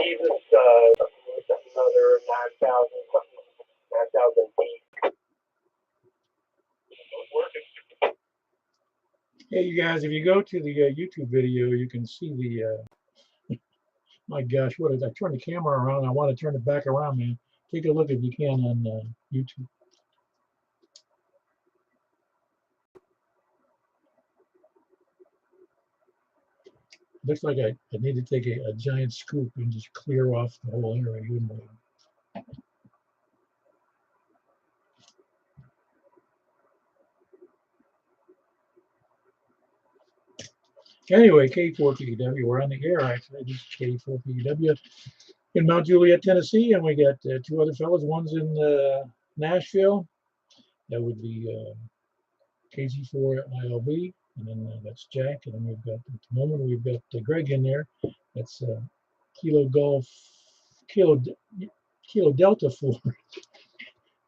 Jesus, another 9,000 feet. Hey, you guys, if you go to the YouTube video, you can see the, my gosh, what is I turn the camera around? I want to turn it back around, man. Take a look if you can on YouTube. Looks like I need to take a giant scoop and just clear off the whole area. Anyway, K4PW, we're on the air actually. This is K4PW in Mount Juliet, Tennessee, and we got two other fellows. One's in Nashville. That would be KZ4ILB, and then that's Jack. And then we've got, at the moment, we've got Greg in there. That's Kilo Delta 4.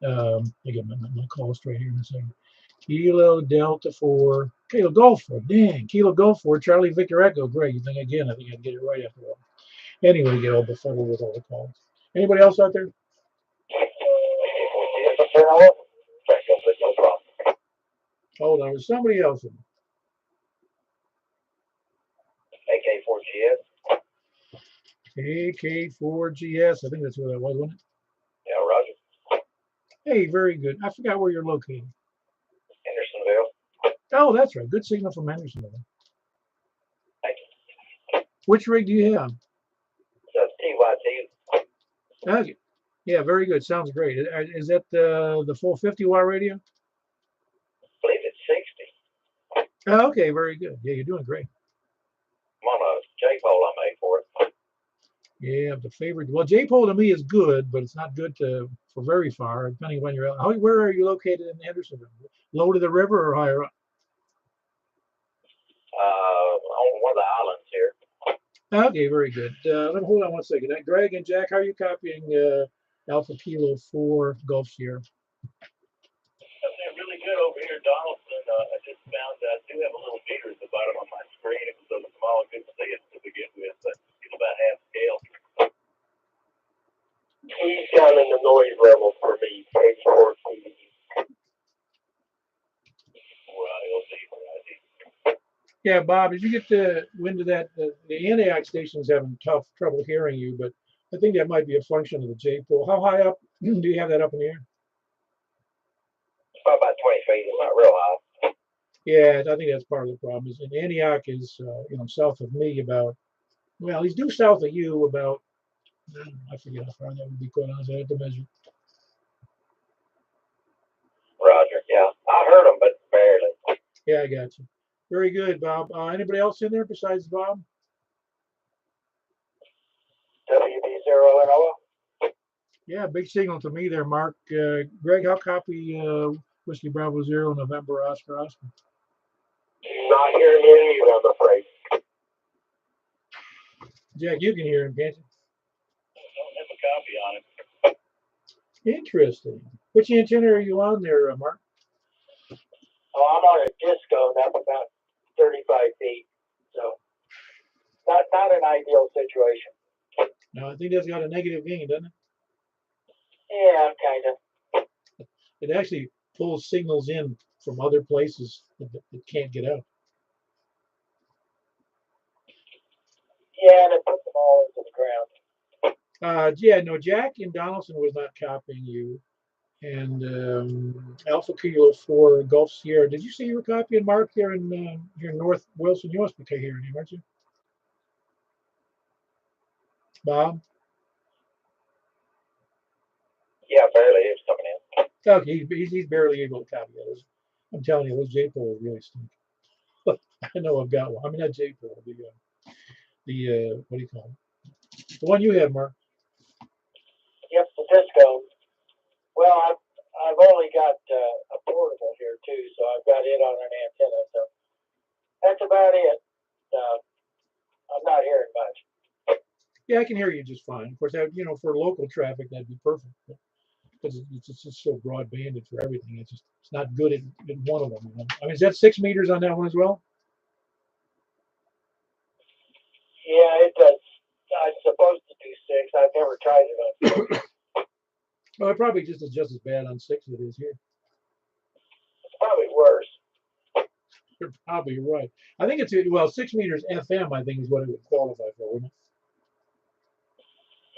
I get my call straight here in a second. Kilo Delta 4, Kilo Golf 4, dang, Kilo Golf 4, Charlie Victor Echo. Greg, you think again? I think I'd get it right after all. Anyway, get all befuddled with all the calls. Anybody else out there? Hold on, there's somebody else in AK4GS. I think that's what that was, wasn't it? Yeah, Roger. Hey, very good. I forgot where you're located. Hendersonville. Oh, that's right. Good signal from Hendersonville. Thank you. Which rig do you have? That's TYT. Okay. Yeah, very good. Sounds great. Is that the full 50-watt radio? I believe it's 60. Oh, okay, very good. Yeah, you're doing great. I'm on a J-pole I made for it. Yeah, the favorite. Well, J-pole to me is good, but it's not good for very far, depending when you're out. Where are you located in Hendersonville? Low to the river or higher up? On one of the islands here. Okay, very good. Hold on one second. Greg and Jack, how are you copying Alpha Kilo 4 Gulf Sierra? Something really good over here, Donaldson. I just found that I do have a little meter at the bottom of my screen. It was so small I couldn't see it to begin with, but it's about half scale. He's down in the noise level for me, page 14. Yeah, Bob, did you get the wind of that? The Antioch station's having trouble hearing you, but I think that might be a function of the J-pole. How high up do you have that up in the air? About 20 feet. It's not real high. Yeah, I think that's part of the problem. Is in Antioch is south of me about, well, he's due south of you about, I forget how far that would be, quite honest. I have to measure. Roger. Yeah, I heard him, but barely. Yeah, I got you. Very good, Bob. Anybody else in there besides Bob? WB0NOA. Yeah, big signal to me there, Mark. Greg, how copy Whiskey Bravo 0 November Oscar Oscar? Not hearing you, I'm afraid. Jack, you can hear him, can't you? I don't have a copy on it. Interesting. Which antenna are you on there, Mark? Oh, I'm on a disco. That's about 35 feet. So, not an ideal situation. No, I think that's got a negative gain, doesn't it? Yeah, kind of. It actually pulls signals in from other places that can't get out. Yeah, and it puts them all into the ground. Yeah, no, Jack in Donaldson was not copying you. And Alpha Kilo 4 Gulf Sierra. Did you say you were copying Mark here in North Wilson? You must be hearing him, aren't you? Bob? Yeah, barely. He was coming in. Okay, he's barely able to copy it. I'm telling you, those J-pole really stink. I know I've got one. I mean, not J-pole, the what do you call it? The one you have, Mark. Yep, the disco. Well, I've only got a portable here too, so I've got it on an antenna. So that's about it. I'm not hearing much. Yeah, I can hear you just fine. Of course, for local traffic, that'd be perfect. Because it's just so broad-banded for everything. It's not good in one of them. I mean, is that 6 meters on that one as well? Yeah, it does. I'm supposed to do 6, I've never tried it on 6. Well, it probably just is just as bad on 6 as it is here. It's probably worse. You're probably right. I think it's, well, 6 meters FM, I think, is what it would qualify for, wouldn't it?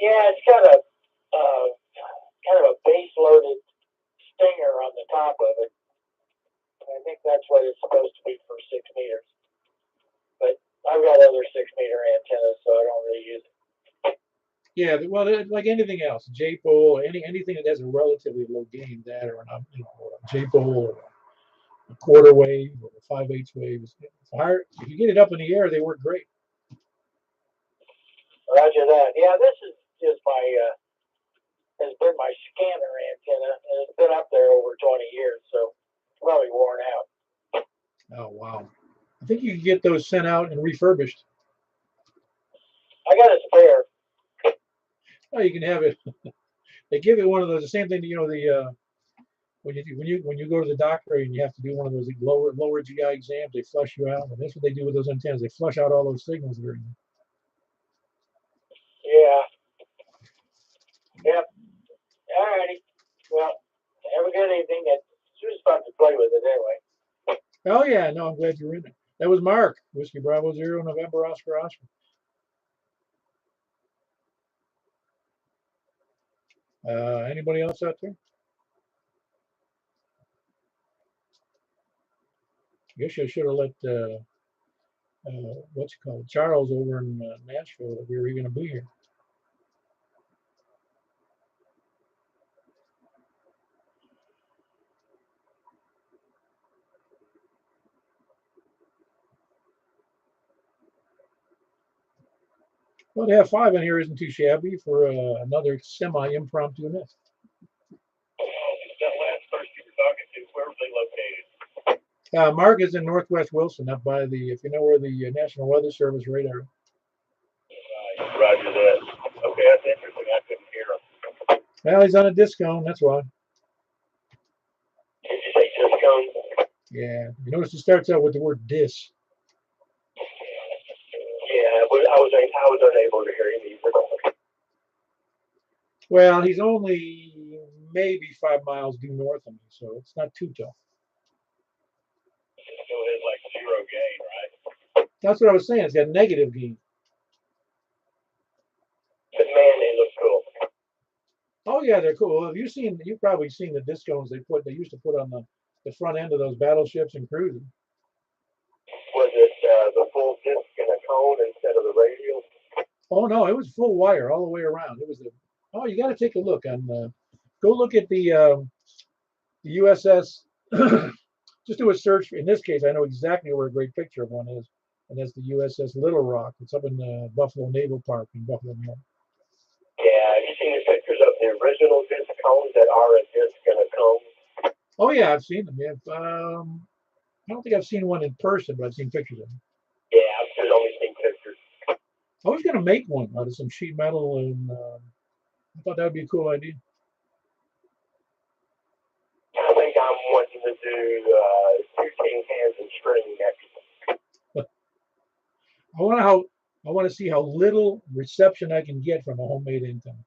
Yeah, it's got a kind of a base-loaded stinger on the top of it. I think that's what it's supposed to be for 6 meters. But I've got other 6-meter antennas, so I don't really use it. Yeah, well, like anything else, J-pole, anything that has a relatively low gain, that or a J-pole or a quarter wave or a 5/8 wave. If you get it up in the air, they work great. Roger that. Yeah, this is just has been my scanner antenna, and it's been up there over 20 years, so it's probably worn out. Oh, wow. I think you can get those sent out and refurbished. I got a spare. Oh, you can have it. They give it one of those, the same thing, when you go to the doctor and you have to do one of those lower GI exams, they flush you out, and that's what they do with those antennas. They flush out all those signals that are in. Yeah. Yep. All righty. Well, have a good evening. It's just fun to play with it anyway. Oh yeah, no, I'm glad you're in there. That was Mark, Whiskey Bravo 0 November Oscar Oscar. Anybody else out there? I guess I should have let what's it called, Charles over in Nashville, that we were going to be here. Well, to have 5 in here isn't too shabby for another semi-impromptu net. That last person you were talking to, where were they located? Mark is in Northwest Wilson, up by if you know where the National Weather Service radar. Roger that. Okay, that's interesting. I couldn't hear him. Well, he's on a discount, that's why. Did you say discount? Yeah, you notice it starts out with the word dis. Yeah, I was unable to hear him either. Well, he's only maybe 5 miles due north of me, so it's not too tough. So it has like 0 gain, right? That's what I was saying. It's got negative gain. But man, they look cool. Oh yeah, they're cool. You've probably seen the discones they used to put on the front end of those battleships and cruisers. Was it the full disc and a cone instead of the radial? Oh no, it was full wire all the way around. It was you got to take a look on. Go look at the USS. Just do a search. In this case, I know exactly where a great picture of one is, and that's the USS Little Rock. It's up in Buffalo Naval Park in Buffalo, New York. Yeah, have you seen the pictures of the original disc cones that are a disc and a cone? Oh yeah, I've seen them. Yeah, I don't think I've seen one in person, but I've seen pictures of them. Yeah, I've just only seen pictures. I was going to make one out of some sheet metal, and I thought that would be a cool idea. I think I'm wanting to do 2 tin cans and string next. I want to see how little reception I can get from a homemade antenna.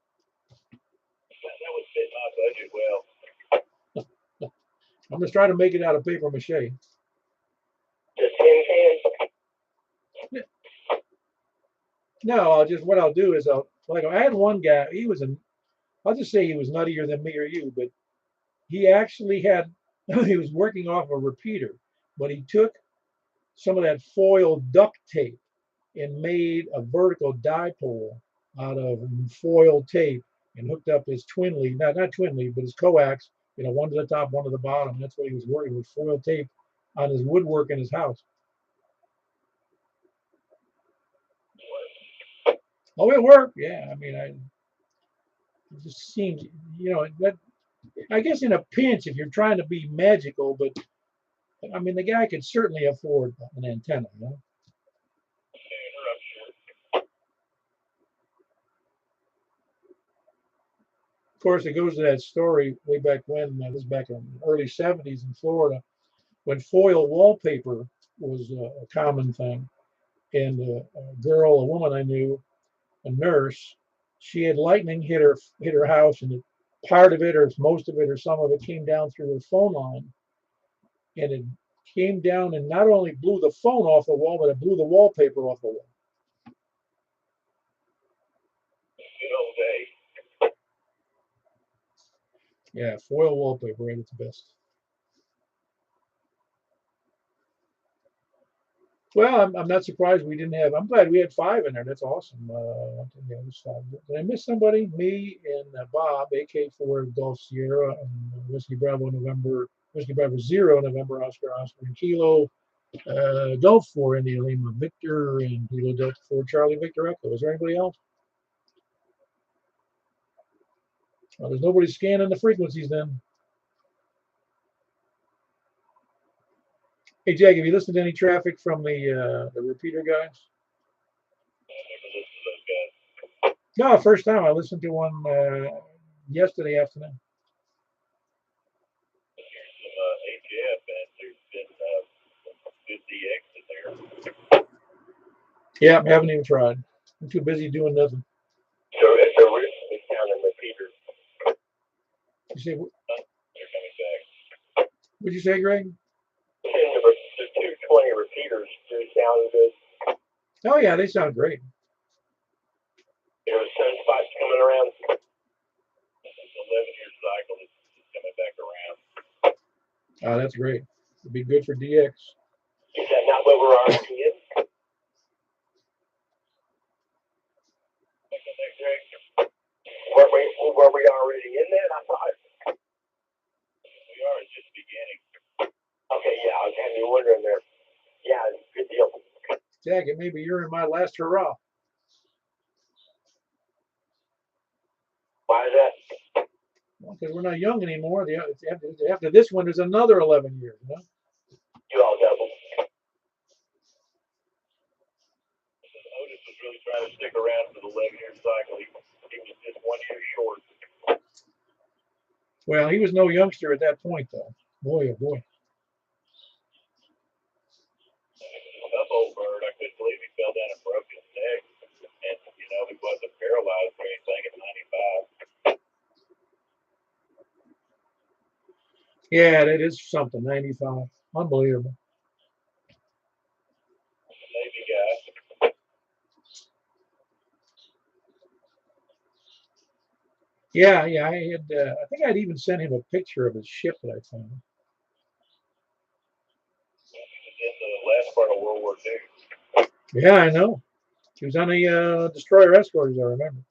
That would fit my budget well. I'm going to try to make it out of paper mache. Just tin cans? No, what I'll do is I had one guy. I'll just say he was nuttier than me or you, but he actually he was working off a repeater, but he took some of that foil duct tape and made a vertical dipole out of foil tape and hooked up his twin lead, not twin lead, but his coax, one to the top, one to the bottom. That's what he was working with, foil tape on his woodwork in his house. Oh, it worked. Yeah, I mean, it just seems, that I guess in a pinch, if you're trying to be magical, but I mean, the guy could certainly afford an antenna, Of course, it goes to that story way back when, this is back in the early 70s in Florida, when foil wallpaper was a common thing. And a woman I knew, a nurse, she had lightning hit her house, and part of it, or most of it, or some of it, came down through her phone line, and it came down and not only blew the phone off the wall, but it blew the wallpaper off the wall. Good old days. Yeah, foil wallpaper at its best. Well, I'm not surprised we didn't have. I'm glad we had 5 in there. That's awesome. Did I miss somebody? Me and Bob, AK4 Golf Sierra, and Whiskey Bravo November, Whiskey Bravo Zero November Oscar Oscar, and Kilo Golf 4 India Lima Victor, and Kilo Delta 4 Charlie Victor Echo. Is there anybody else? Well, there's nobody scanning the frequencies then. Hey, Jack, have you listened to any traffic from the repeater guys? No, first time I listened to one yesterday afternoon. ATF, and there's been good DX in there. Yeah, I haven't even tried. I'm too busy doing nothing. So it's a recently counted repeater. You say, They're coming back. What'd you say, Greg? The 220 repeaters do sound good. Oh yeah, they sound great. There was sunspots coming around. This is 11-year cycle. It's coming back around. Oh, that's great. It'd be good for DX. Is that not what we're already in? Were we already in that? I thought. We are. It's just beginning. Okay, yeah, I was having you wondering there. Yeah, good deal. Jack, maybe you're in my last hurrah. Why is that? Well, because we're not young anymore. After this one, there's another 11 years. You know? You all double. Otis was really trying to stick around for the 11-year cycle. He was just 1 year short. Well, he was no youngster at that point, though. Boy, oh boy. Tough old bird. I couldn't believe he fell down and broke his neck. And, he wasn't paralyzed or anything at 95. Yeah, that is something. 95. Unbelievable. Navy guy. Yeah. I think I'd even sent him a picture of his ship that I found. In the last part of World War II. Yeah, I know. He was on the destroyer escort, as I remember.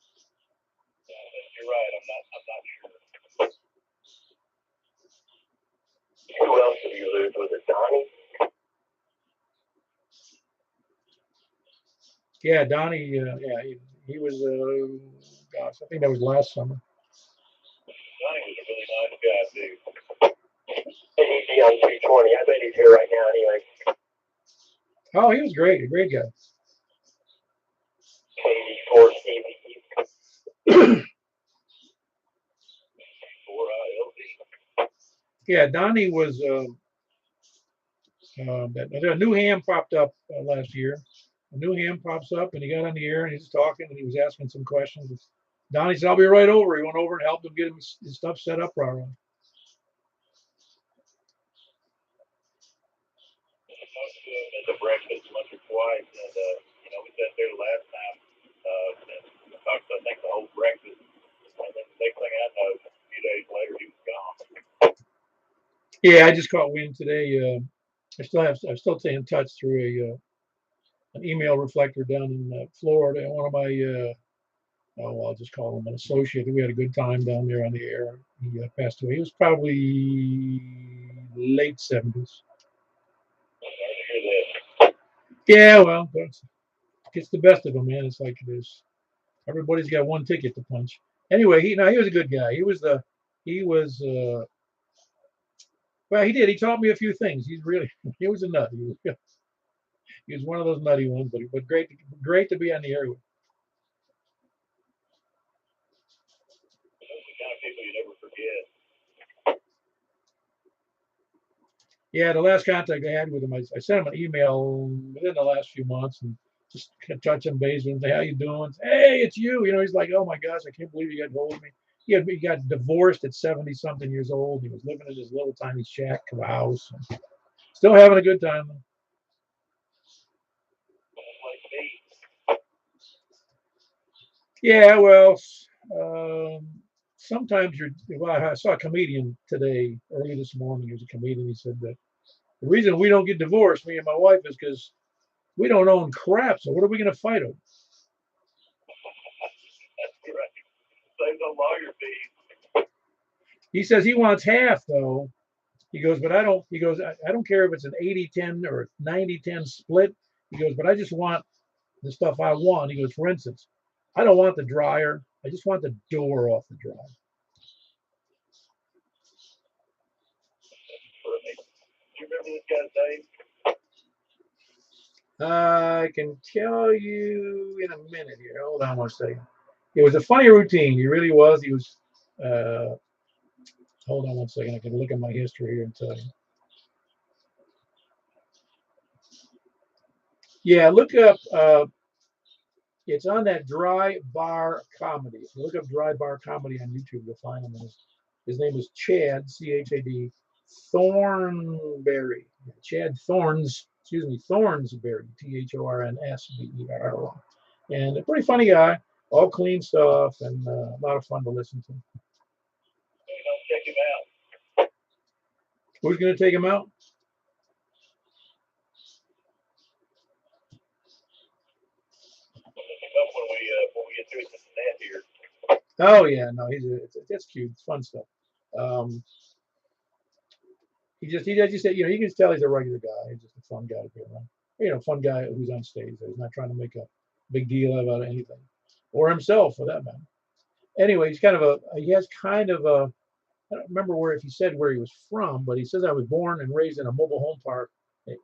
You're right. I'm not sure. Who else did you lose? Was it Donnie? Yeah, Donnie. He was. Gosh, I think that was last summer. Donnie was a really nice guy too. And he'd be on 220. I bet he's here right now anyway. Oh, he was great. A great guy. KD4 Stevie. Yeah, Donnie was. A new ham popped up last year. A new ham pops up, and he got on the air, and he's talking, and he was asking some questions. Donnie said, "I'll be right over." He went over and helped him get his stuff set up properly. At the breakfast once or twice, and we sat there last time and talked. I think the whole breakfast, and then the next thing I know, a few days later, he was gone. Yeah, I just caught wind today. I still stay in touch through an email reflector down in Florida. One of my I'll just call him an associate. We had a good time down there on the air. He passed away. He was probably late 70s. Yeah, well, it's the best of them, man. It's like this. Everybody's got one ticket to punch. Anyway, he was a good guy. He was well, he did. He taught me a few things. He was a nut. He was one of those nutty ones, but great to be on the air with. Those are the kind of people you never forget. Yeah, the last contact I had with him, I sent him an email within the last few months, and just touch him base and say, how you doing? Hey, it's you. You know, he's like, oh my gosh, I can't believe you got hold of me. He got divorced at 70 something years old. He was living in his little tiny shack house. Still having a good time. Yeah, well, sometimes well, I saw a comedian today, early this morning. He was a comedian. He said that the reason we don't get divorced, me and my wife, is because we don't own crap. So what are we going to fight over? Save the lawyer fees. He says he wants half, though. He goes, but I don't. He goes, I don't care if it's an 80-10 or 90-10 split. He goes, but I just want the stuff I want. He goes, for instance, I don't want the dryer. I just want the door off the dryer. Do you remember this guy's name? I can tell you in a minute here. Hold on one second. It was a funny routine. He really was. He was. Hold on one second. I can look at my history here and tell you. Yeah, look up. It's on that Dry Bar Comedy. If you look up Dry Bar Comedy on YouTube, you'll find him. His name is Chad, C-H-A-D, Thornberry. Chad Thorns, excuse me, Thornsberry, Thornsberry. And a pretty funny guy, all clean stuff, and a lot of fun to listen to. Check him out. Who's going to take him out? When we get through Simplex Net here. Oh yeah, no, that's cute. It's fun stuff. He just said, you know, you can tell he's a regular guy. He's just a fun guy to be around. You know, fun guy who's on stage. He's not trying to make a big deal about anything, or himself for that matter. Anyway, he has kind of a, I don't remember if he said where he was from, but he says I was born and raised in a mobile home park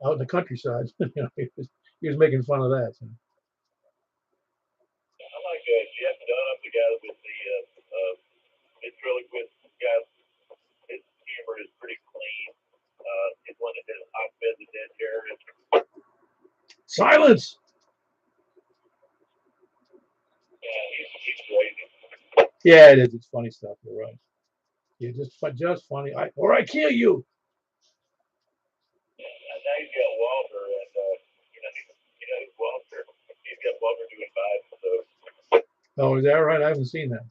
out in the countryside. You know, he was making fun of that. So. I like Jeff Dunham, the guy with the ventriloquist guy. His humor is pretty clean. He's one that did I Fed the Dead Terrorist. Silence. Yeah, he's crazy. Yeah, it is. It's funny stuff. You're right. Yeah, just funny. Or I kill you. Yeah, and now he's got Walter, and he's Walter. He's got Walter doing five. So. Oh, is that right? I haven't seen that.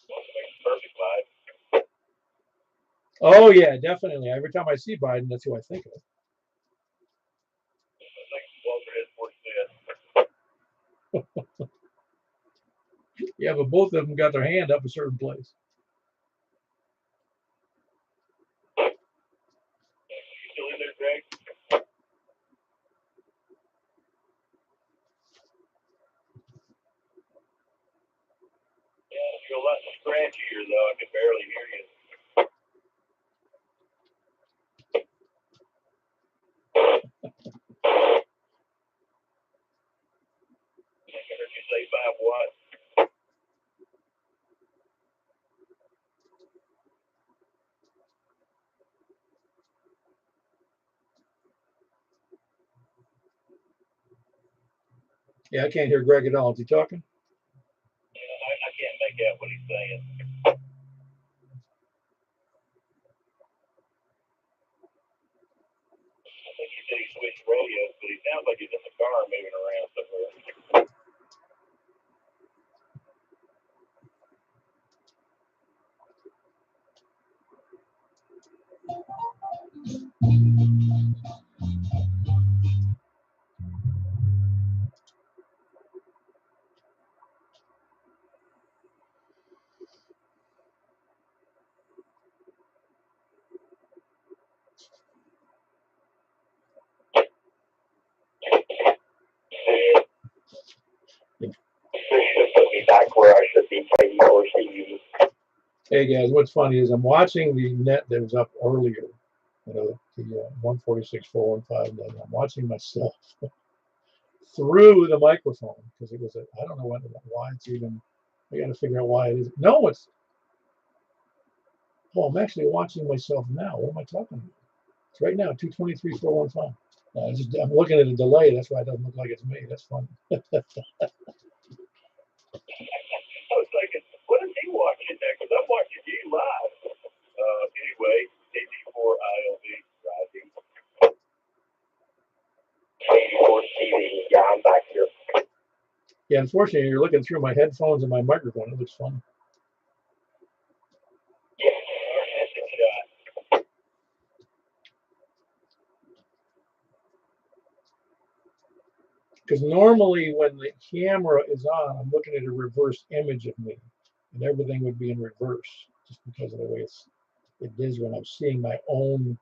Walter makes perfect five. Oh yeah, definitely. Every time I see Biden, that's who I think of. I think Walter has more sense. Yeah, but both of them got their hand up a certain place. You still in there, Greg? Yeah, you're a lot scratchier though. I can barely hear you. I heard you say 5 watts. Yeah, I can't hear Greg at all. Is he talking? I can't make out what he's saying. I think he said he switched radios, but he sounds like he's in the car moving around somewhere. Put me back where I should be fighting or TV. Hey guys, what's funny is I'm watching the net that was up earlier, the 146.415 net. I'm watching myself through the microphone because it was I don't know why it's even. I got to figure out why it is. No, I'm actually watching myself now. What am I talking about? It's right now 223.415. I'm looking at a delay. That's why it doesn't look like it's me. That's funny. I was thinking, what is he watching there? Because I'm watching you live. Anyway, TV4 ILV driving. TV4 TV. Yeah, I'm back here. Yeah, unfortunately, you're looking through my headphones and my microphone. It looks funny. Yeah, that's a shot. Because normally when the camera is on, I'm looking at a reverse image of me, and everything would be in reverse just because of the way it is when I'm seeing my own.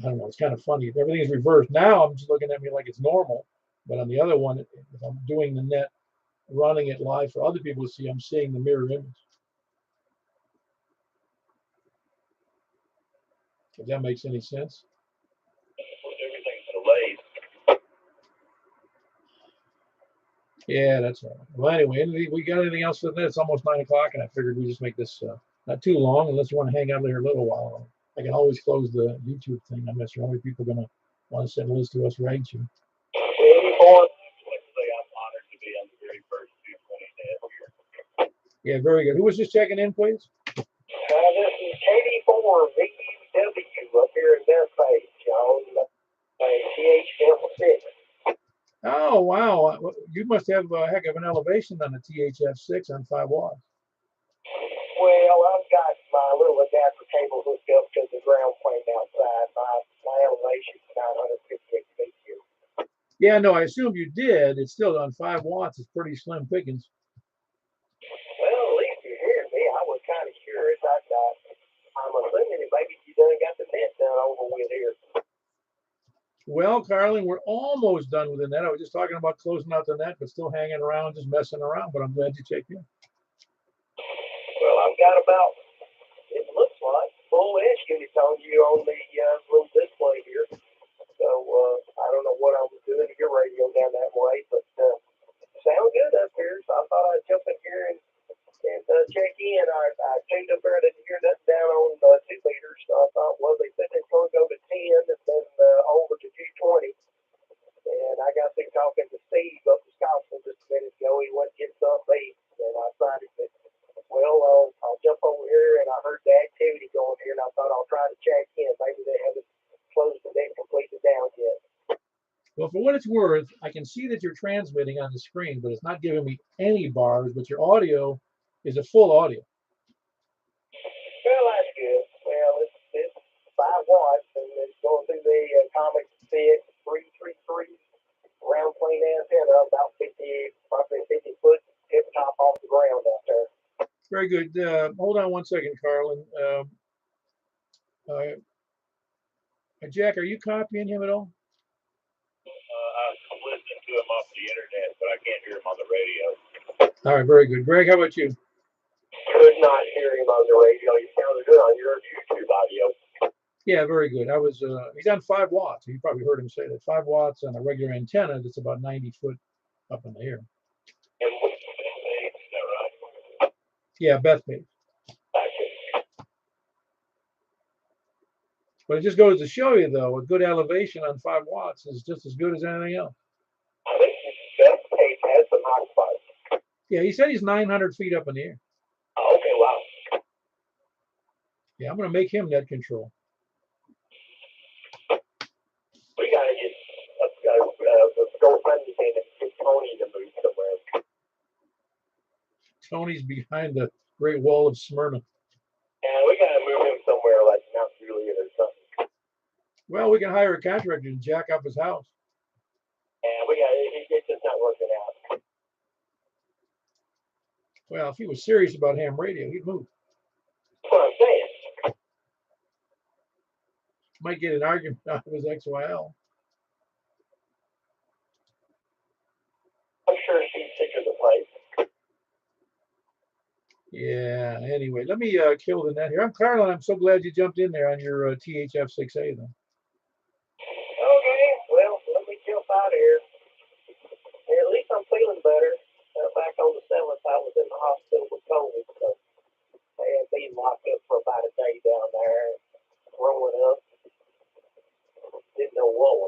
I don't know. It's kind of funny. Everything is reversed. Now I'm just looking at me like it's normal, but on the other one, if I'm doing the net, running it live for other people to see, I'm seeing the mirror image. If that makes any sense. Everything's delayed. Yeah, that's all right. Well, anyway, we got anything else for this? It's almost 9 o'clock, and I figured we just make this not too long, unless you want to hang out there a little while. I can always close the YouTube thing. I'm not sure how many people are going to want to send lists to us, right? Like I say, I'm honored to be on the very first 220 net here. Yeah, very good. Who was just checking in, please? This is KD4 VUW up here in Bethpage, y'all. THF6. Oh, wow. You must have a heck of an elevation on the THF6 on 5 watts. Well, I've got my little adapter cable hooked up to the ground plane outside. My elevation is 958 feet here. Yeah, no, I assume you did. It's still on 5 watts. It's pretty slim pickings. Well, at least you hear me. I was kind of curious. I'm assuming that maybe you done got the net done over with here. Well, Carlin, we're almost done with the net. I was just talking about closing out the net, but still hanging around, just messing around. But I'm glad you checked in. Well, I've got about, it looks like, full edge units on you on the little display here. So I don't know what I was doing to your radio down that way, but sound good up here. So I thought I'd jump in here and check in. I tuned up there, didn't hear nothing down on 2 meters. So I thought, well, they said they're going to go to 10 and then over to 220. And I got through talking to Steve up in Scottsville just a minute ago. He went to get something to eat. And I decided that, well, I'll jump over here. And I heard the activity going here, and I thought I'll try to check in. Maybe they haven't closed the net completely down yet. Well, for what it's worth, I can see that you're transmitting on the screen, but it's not giving me any bars, but your audio is a full audio. Well, that's good. Well, it's 5 watts, and it's going through the Comic 333 round plane antenna, about 50 foot tip top off the ground out there. Very good. Hold on one second, Carlin. Jack, are you copying him at all? I'm listening to him off the internet, but I can't hear him on the radio. All right, very good. Greg, how about you? Could not hear him on the radio. You sounded good on your YouTube audio. Yeah, very good. He's on 5 watts. You probably heard him say that. 5 watts on a regular antenna that's about 90 foot up in the air. And what's the age, is that right? Yeah, Bethpage. But it just goes to show you, though, a good elevation on 5 watts is just as good as anything else. I think Bethpage has some hot spots. Yeah, he said he's 900 feet up in the air. Oh, okay, wow. Yeah, I'm going to make him net control. We got to get the GoFundMe thing and get Tony to move somewhere. Tony's behind the Great Wall of Smyrna. Yeah, we got to move him somewhere like Mount Juliet or something. Well, we can hire a contractor to jack up his house. Yeah, it's just not working out. Well, if he was serious about ham radio, he'd move. That's what I'm saying. Might get an argument out of his XYL. I'm sure she's sick of the place. Yeah, anyway, let me kill the net here. I'm Carlin. I'm so glad you jumped in there on your THF6A, though. Okay, well, let me jump out of here. At least I'm feeling better. Back on the 7th, I was in the hospital with COVID, so I had been locked up for about a day down there, throwing up. Didn't know what was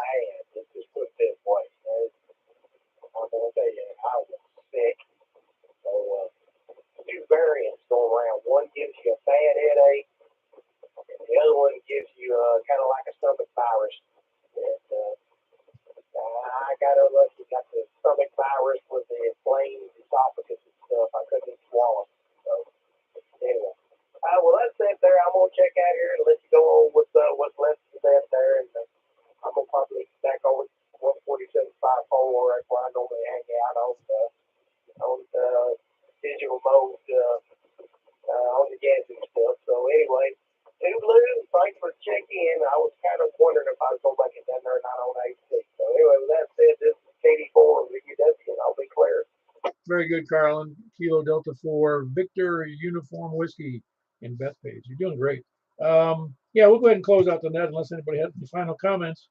had. Let's just put it this way. I'm going to tell you, I was sick. So, two variants going around. One gives you a bad headache, and the other one gives you kind of like a stomach virus. And I got unlucky, got the stomach virus with the inflamed esophagus and stuff. I couldn't swallow. So, anyway. Well, that's it there. I'm going to check out here and let you go on with what's left of that there. And I'm going to probably back over 147.54 where I normally hang out on the digital mode on the gadget stuff. So anyway, Blue, thanks for checking in. I was kind of wondering if I was going to make it down there or not on 86. So anyway, with that said, this is KD4 VUW, and I'll be clear. Very good, Carlin. Kilo Delta 4, Victor Uniform Whiskey in Bethpage. You're doing great. Yeah, we'll go ahead and close out the net unless anybody has any final comments.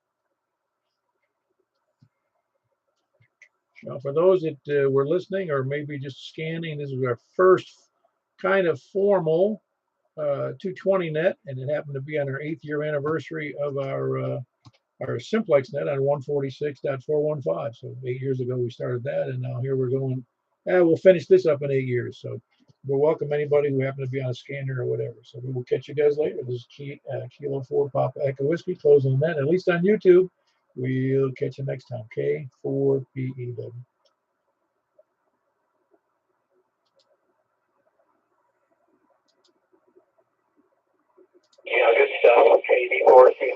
Now, for those that were listening or maybe just scanning, this is our first kind of formal 220 net, and it happened to be on our 8th year anniversary of our Simplex Net on 146.415. So 8 years ago we started that, and now here we're going. We'll finish this up in 8 years. So we'll welcome anybody who happen to be on a scanner or whatever. So we will catch you guys later. This is Kilo 4 Papa Echo Whiskey closing the net, at least on YouTube. We'll catch you next time. K4PEW. Yeah, good stuff. KD4.